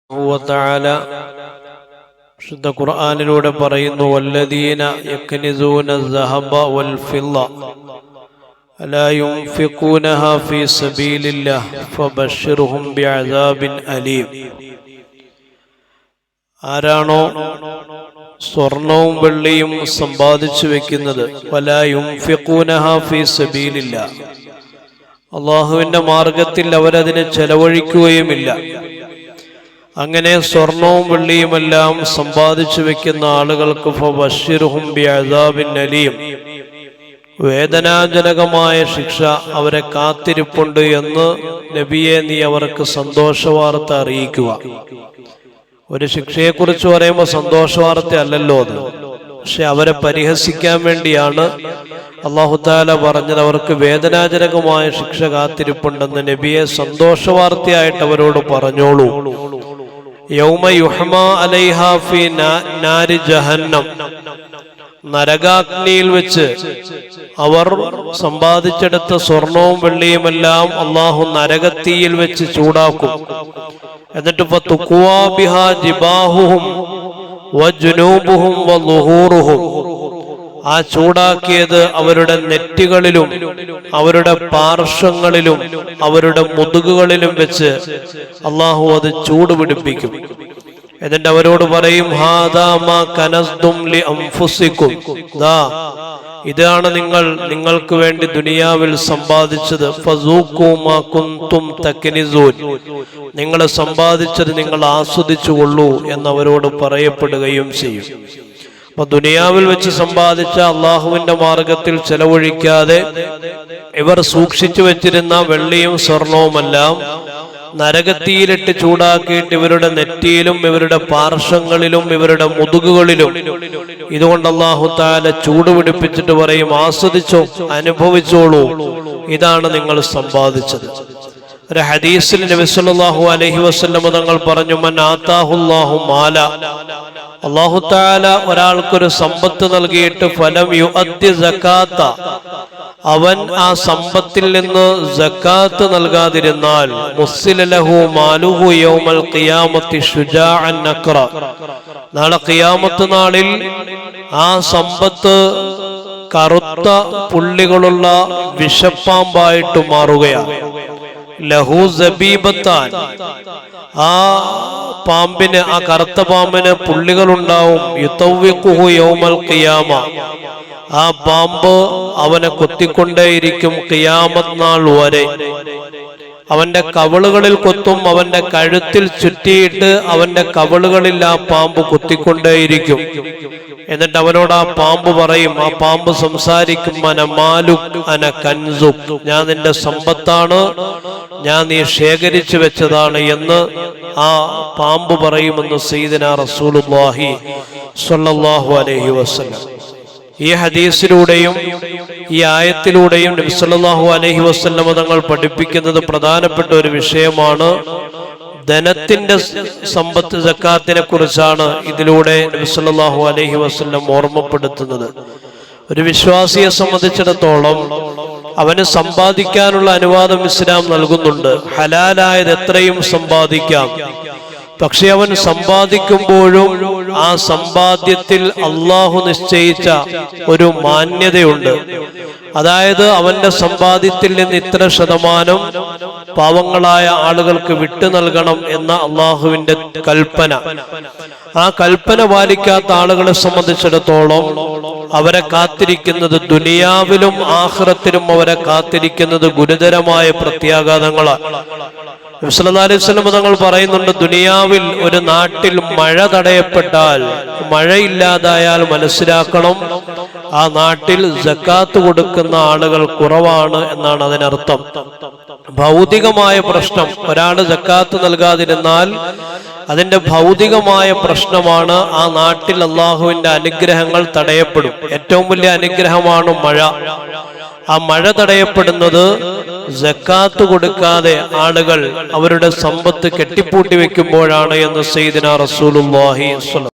വതആല ശുദ്ധ ഖുർആനിലൂടെ പറയുന്നു, വല്ലദീന യക്നിസൂന الذهب والفضة لا ينفقونها في سبيل الله فبشرهم بعذاب أليم. ആരാണോ സ്വർണവും വെള്ളിയും സമ്പാദിച്ചു വെക്കുന്നത്, വലാ യുൻഫിഖൂനഹാ ഫീ സബീലില്ലാഹ്, അല്ലാഹുവിന്റെ മാർഗത്തിൽ അവരതിനെ ചെലവഴിക്കുകയുമില്ല. അങ്ങനെ സ്വർണവും വെള്ളിയുമെല്ലാം സമ്പാദിച്ചു വെക്കുന്ന ആളുകൾക്ക് ഫബശ്ശിർഹും ബിഅദാബിൻ അലീം, വേദനാജനകമായ ശിക്ഷ അവരെ കാത്തിരിപ്പുണ്ട് എന്ന് നബിയെ നീ അവർക്ക് സന്തോഷവാർത്ത അറിയിക്കുക. ഒരു ശിക്ഷയെക്കുറിച്ച് പറയുമ്പോൾ സന്തോഷവാർത്ത അല്ലല്ലോ അത്, പക്ഷെ അവരെ പരിഹസിക്കാൻ വേണ്ടിയാണ് അല്ലാഹു തആല പറഞ്ഞത് അവർക്ക് വേദനാജനകമായ ശിക്ഷ കാത്തിരിപ്പുണ്ടെന്ന് നബിയെ സന്തോഷവാർത്തയായിട്ട് അവരോട് പറഞ്ഞോളൂ. യൗമ യുഹ്മാ അലൈഹാ ഫീ നാരി ജഹന്നം, നരകാഗ്നിയിൽ വെച്ച് അവർ സമ്പാദിച്ചെടുത്ത സ്വർണവും വെള്ളിയുമെല്ലാം അല്ലാഹു നരകത്തീയിൽ വെച്ച് ചൂടാക്കും. എന്നിട്ട് ഫതുഖ്വാ ബിഹാ ജിബാഹുഹും വജുനൂബുഹും വളുഹൂറുഹും, ആ ചൂടാക്കിയത് അവരുടെ നെറ്റികളിലും അവരുടെ പാർശ്വങ്ങളിലും അവരുടെ മുതുകുകളിലും വെച്ച് അല്ലാഹു അത് ചൂടുപിടിപ്പിക്കും. എന്നിട്ട് അവരോട് പറയും, ഹാദാ മാ കനസ്തും ലി അൻഫുസിക്കും, ദാ ഇതാണ് നിങ്ങൾക്ക് വേണ്ടി ദുനിയാവിൽ സമ്പാദിച്ചത്. ഫസൂഖൂ മാ കുൻതും തക്നിസൂൻ, നിങ്ങൾ സമ്പാദിച്ചത് നിങ്ങൾ ആസ്വദിച്ചു കൊള്ളൂ എന്നവരോട് പറയപ്പെടുകയും ചെയ്യും. അപ്പൊ ദുനിയാവിൽ വെച്ച് സമ്പാദിച്ച അള്ളാഹുവിന്റെ മാർഗത്തിൽ ചെലവഴിക്കാതെ ഇവർ സൂക്ഷിച്ചു വെച്ചിരുന്ന വെള്ളിയും സ്വർണവുമെല്ലാം നരകത്തിയിലിട്ട് ചൂടാക്കിയിട്ട് ഇവരുടെ നെറ്റിയിലും ഇവരുടെ പാർശ്വങ്ങളിലും ഇവരുടെ മുതുകുകളിലും ഇതുകൊണ്ട് അല്ലാഹു തആല ചൂടുപിടിപ്പിച്ചിട്ട് പറയും, ആസ്വദിച്ചോ, അനുഭവിച്ചോളൂ, ഇതാണ് നിങ്ങൾ സമ്പാദിച്ചത്. ഒരു ഹദീസിൽ നബി സല്ലല്ലാഹു അലൈഹി വസല്ലം തങ്ങൾ പറഞ്ഞു, മൻ ആതാഹുല്ലാഹു മാല, അല്ലാഹു തആല ഒരാൾക്കൊരു സമ്പത്ത് നൽകിയിട്ട് ഫലം യുഅദ്ദി സകാത്ത, അവൻ ആ സമ്പത്തിൽ നിന്ന് സകാത്ത് നൽകാതിരുന്നാൽ, മുസ്സില ലഹു മാലുഹു യൗമൽ ഖിയാമത്തി ശുജാഅൻ നഖറ, നാളെ ഖിയാമത്ത് നാളിൽ ആ സമ്പത്ത് കറുത്ത പുള്ളികളുള്ള വിഷപ്പാമ്പായിട്ട് മാറുകയാണ്. ലഹു സബീബത്താൻ, ആ പാമ്പിന്, ആ കറുത്ത പാമ്പിന് പുള്ളികളുണ്ടാവും. യുതവ്വിഖുഹു യൗമൽ ഖിയാമ, ആ പാമ്പ് അവനെ കൊത്തിക്കൊണ്ടേയിരിക്കും ഖിയാമത്ത് നാൾ വരെ. അവന്റെ കവിളുകളിൽ കൊത്തും, അവന്റെ കഴുത്തിൽ ചുറ്റിയിട്ട് അവന്റെ കവിളുകളിൽ ആ പാമ്പ് കുത്തിക്കൊണ്ടേയിരിക്കും. എന്നിട്ട് അവനോട് ആ പാമ്പ് പറയും, ആ പാമ്പ് സംസാരിക്കും, അന മാലുക് അന കൻസുക്, ഞാൻ നിന്റെ സമ്പത്താണ്, ഞാൻ നീ ശേഖരിച്ചു വെച്ചതാണ് എന്ന് ആ പാമ്പ് പറയുമെന്ന് സയ്യിദുനാ റസൂലുള്ളാഹി സ്വല്ലല്ലാഹു അലൈഹി വസല്ലം. ഈ ഹദീസിലൂടെയും ഈ ആയത്തിലൂടെയും നബി സല്ലല്ലാഹു അലൈഹി വസല്ലം തങ്ങൾ പഠിപ്പിക്കുന്നത് പ്രധാനപ്പെട്ട ഒരു വിഷയമാണ്. ധനത്തിന്റെ സമ്പത്ത് സക്കാത്തിനെ കുറിച്ചാണ് ഇതിലൂടെ നബി സല്ലല്ലാഹു അലൈഹി വസല്ലം ഓർമ്മപ്പെടുത്തുന്നത്. ഒരു വിശ്വാസിയെ സംബന്ധിച്ചിടത്തോളം അവന് സമ്പാദിക്കാനുള്ള അനുവാദം ഇസ്ലാം നൽകുന്നുണ്ട്. ഹലാലായത് എത്രയും സമ്പാദിക്കാം. പക്ഷെ അവൻ സമ്പാദിക്കുമ്പോഴും ആ സമ്പാദ്യത്തിൽ അള്ളാഹു നിശ്ചയിച്ച ഒരു മാന്യതയുണ്ട്. അതായത് അവന്റെ സമ്പാദ്യത്തിൽ നിന്ന് ഇത്ര ശതമാനം പാവങ്ങളായ ആളുകൾക്ക് വിട്ടു നൽകണം എന്ന അള്ളാഹുവിന്റെ കൽപ്പന. ആ കൽപ്പന പാലിക്കാത്ത ആളുകളെ സംബന്ധിച്ചിടത്തോളം അവരെ കാത്തിരിക്കുന്നത് ദുനിയാവിലും ആഖിറത്തിലും അവരെ കാത്തിരിക്കുന്നത് ഗുരുതരമായ പ്രത്യാഘാതങ്ങളാണ്. നബി സല്ലല്ലാഹു അലൈഹി വസല്ലം തങ്ങൾ പറയുന്നുണ്ട്, ദുനിയാവിൽ ഒരു നാട്ടിൽ മഴ തടയപ്പെട്ടാൽ, മഴയില്ലാതായാൽ മനസ്സിലാക്കണം ആ നാട്ടിൽ സക്കാത്ത് കൊടുക്കുന്ന ആളുകൾ കുറവാണ് എന്നാണ് അതിനർത്ഥം. ഭൗതികമായ പ്രശ്നം, ഒരാൾ സക്കാത്ത് നൽകാതിരുന്നാൽ അതിന്റെ ഭൗതികമായ പ്രശ്നമാണ്. ആ നാട്ടിൽ അള്ളാഹുവിന്റെ അനുഗ്രഹങ്ങൾ തടയപ്പെടും. ഏറ്റവും വലിയ അനുഗ്രഹമാണ് മഴ. ആ മഴ തടയപ്പെടുന്നത് സക്കാത്ത് കൊടുക്കാതെ ആളുകൾ അവരുടെ സമ്പത്ത് കെട്ടിപ്പൂട്ടി വെക്കുമ്പോഴാണ് എന്ന് സയ്യിദുനാ റസൂലുള്ളാഹി സ്വല്ലല്ലാഹു